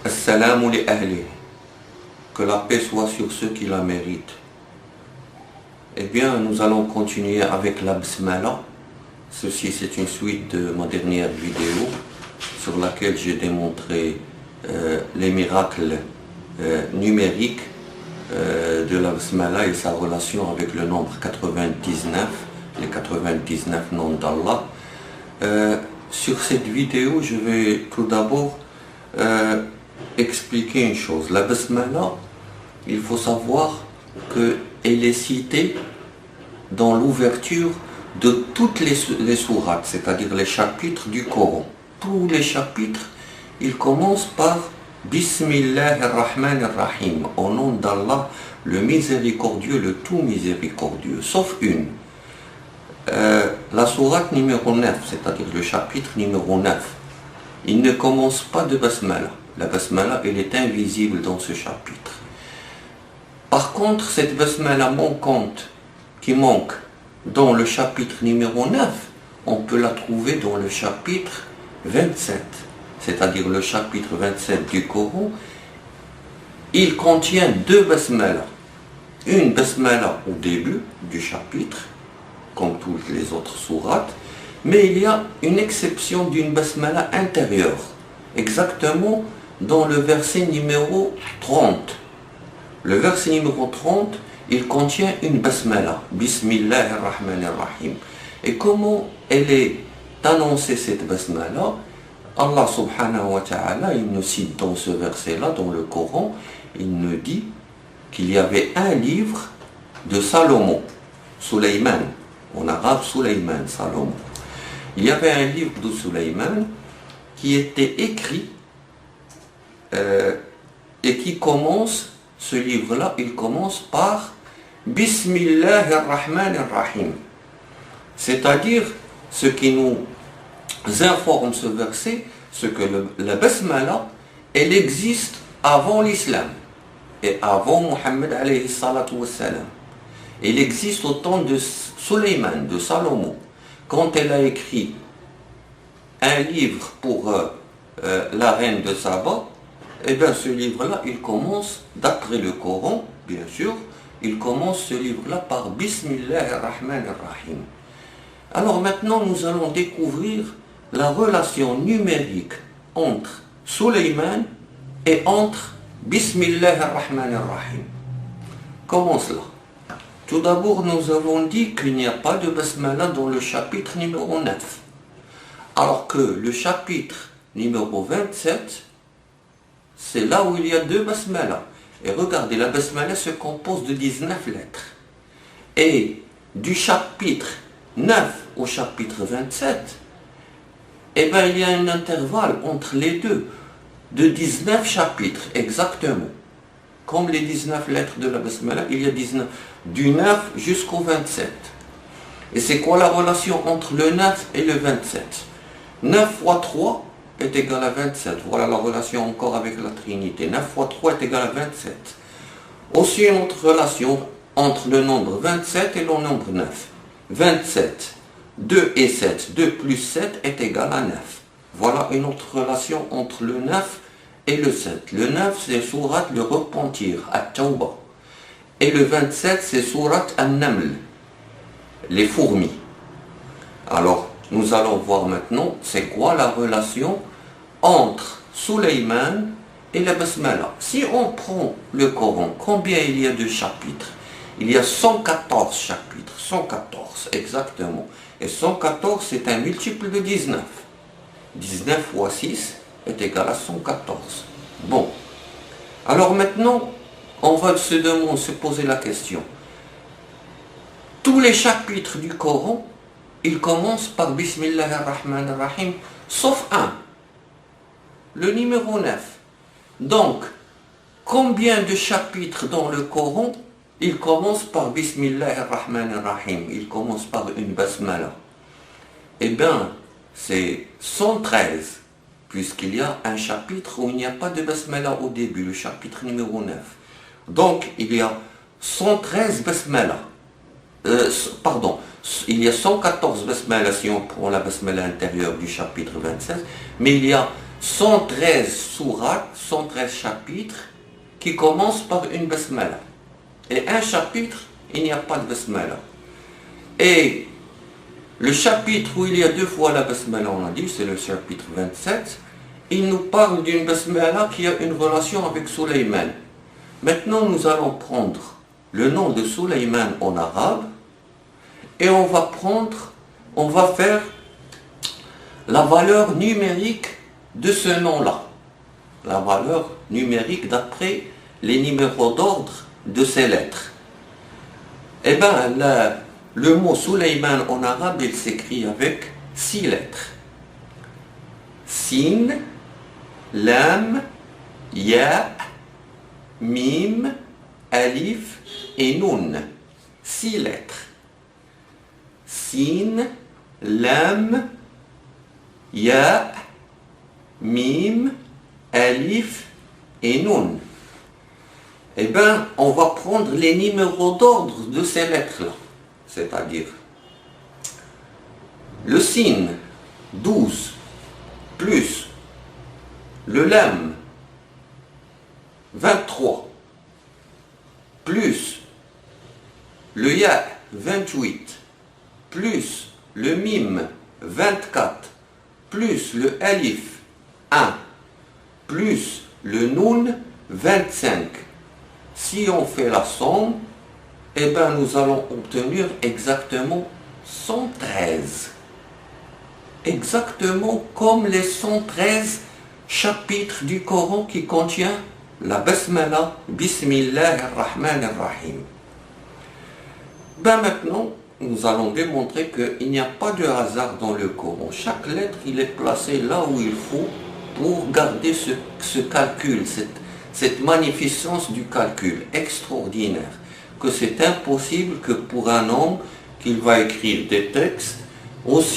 Assalamu li ahli. Que la paix soit sur ceux qui la méritent. Eh bien, nous allons continuer avec la Basmala. Ceci, c'est une suite de ma dernière vidéo sur laquelle j'ai démontré les miracles numériques de la Basmala et sa relation avec le nombre 99, les 99 noms d'Allah. Sur cette vidéo, je vais tout d'abord expliquer une chose. La Basmala, il faut savoir qu'elle est citée dans l'ouverture de toutes les sourates, c'est-à-dire les chapitres du Coran. Tous les chapitres, ils commencent par Bismillah ar-Rahman ar-Rahim, au nom d'Allah, le miséricordieux, le tout miséricordieux, sauf une. La sourate numéro 9, c'est-à-dire le chapitre numéro 9, il ne commence pas de Basmala. La Basmala, elle est invisible dans ce chapitre. Par contre, cette Basmala manquante, qui manque dans le chapitre numéro 9, on peut la trouver dans le chapitre 27, c'est-à-dire le chapitre 27 du Coran. Il contient deux Basmala. Une Basmala au début du chapitre, comme toutes les autres sourates, mais il y a une exception d'une Basmala intérieure, exactement dans le verset numéro 30. Le verset numéro 30, il contient une Basmala, Bismillah ar-Rahman ar-Rahim. Et comment elle est annoncée, cette Basmala? Allah subhanahu wa ta'ala, il nous cite dans ce verset-là, dans le Coran, il nous dit qu'il y avait un livre de Salomon, Sulayman, en arabe Sulayman, Salomon. Il y avait un livre de Sulayman qui était écrit et qui commence, ce livre-là, il commence par Bismillah ar-Rahman ar-Rahim. C'est-à-dire, ce qui nous informe ce verset, c'est que la Basmala, elle existe avant l'islam et avant Mohammed alayhi salatu wassalam. Elle existe au temps de Sulayman, de Salomon, quand elle a écrit un livre pour la reine de Saba. Et bien ce livre-là, il commence, d'après le Coran, bien sûr, il commence ce livre-là par Bismillah ar-Rahman ar-Rahim. Alors maintenant, nous allons découvrir la relation numérique entre Sulayman et entre Bismillah ar-Rahman ar-Rahim. Comment cela? Tout d'abord, nous avons dit qu'il n'y a pas de Basmala dans le chapitre numéro 9. Alors que le chapitre numéro 27, c'est là où il y a deux Basmala. Et regardez, la Basmala se compose de 19 lettres. Et du chapitre 9 au chapitre 27, eh bien, il y a un intervalle entre les deux de 19 chapitres, exactement. Comme les 19 lettres de la Basmala, il y a 19, du 9 jusqu'au 27. Et c'est quoi la relation entre le 9 et le 27? 9 fois 3 est égal à 27. Voilà la relation encore avec la Trinité. 9 fois 3 est égal à 27. Aussi une autre relation entre le nombre 27 et le nombre 9. 27, 2 et 7, 2 plus 7 est égal à 9. Voilà une autre relation entre le 9 et le 7. Le 9, c'est sourate le repentir, At-Tawbah. Et le 27, c'est sourate An-Naml, les fourmis. Alors, nous allons voir maintenant, c'est quoi la relation entre Sulayman et la Basmala. Si on prend le Coran, combien il y a de chapitres? Il y a 114 chapitres, 114 exactement. Et 114, c'est un multiple de 19. 19 fois 6 est égal à 114. Bon. Alors maintenant, on va se poser la question. Tous les chapitres du Coran, ils commencent par Bismillah ar-Rahman ar-Rahim, sauf un, le numéro 9. Donc, combien de chapitres dans le Coran, ils commencent par Bismillah ar-Rahman ar-Rahim, ils commencent par une Basmala? Eh bien, c'est 113, puisqu'il y a un chapitre où il n'y a pas de Basmala au début, le chapitre numéro 9. Donc, il y a 113 Basmala. Il y a 114 Basmala si on prend la Basmala intérieure du chapitre 27, mais il y a 113 sourates, 113 chapitres qui commencent par une basmala. Et un chapitre, il n'y a pas de basmala. Et le chapitre où il y a 2 fois la basmala, on a dit, c'est le chapitre 27, il nous parle d'une basmala qui a une relation avec Sulayman. Maintenant, nous allons prendre le nom de Sulayman en arabe et on va faire la valeur numérique de ce nom-là. La valeur numérique d'après les numéros d'ordre de ces lettres. Eh bien, le mot Sulayman en arabe, il s'écrit avec 6 lettres. Sin, Lam, Ya, Mim, Alif et Nun. 6 lettres. Sin, Lam, Ya, Mim, Alif et Nun. Eh bien, on va prendre les numéros d'ordre de ces lettres-là. C'est-à-dire, le Sin, 12, plus le Lam, 23, plus le Ya, 28, plus le Mim, 24, plus le Alif, 1, plus le Nun, 25. Si on fait la somme, eh bien nous allons obtenir exactement 113. Exactement comme les 113 chapitres du Coran qui contient la Basmala, Bismillah ar-Rahman ar-Rahim. Ben maintenant, nous allons démontrer qu'il n'y a pas de hasard dans le Coran. Chaque lettre, il est placé là où il faut pour garder ce calcul, cette magnificence du calcul extraordinaire, que c'est impossible que pour un homme qu'il va écrire des textes aussi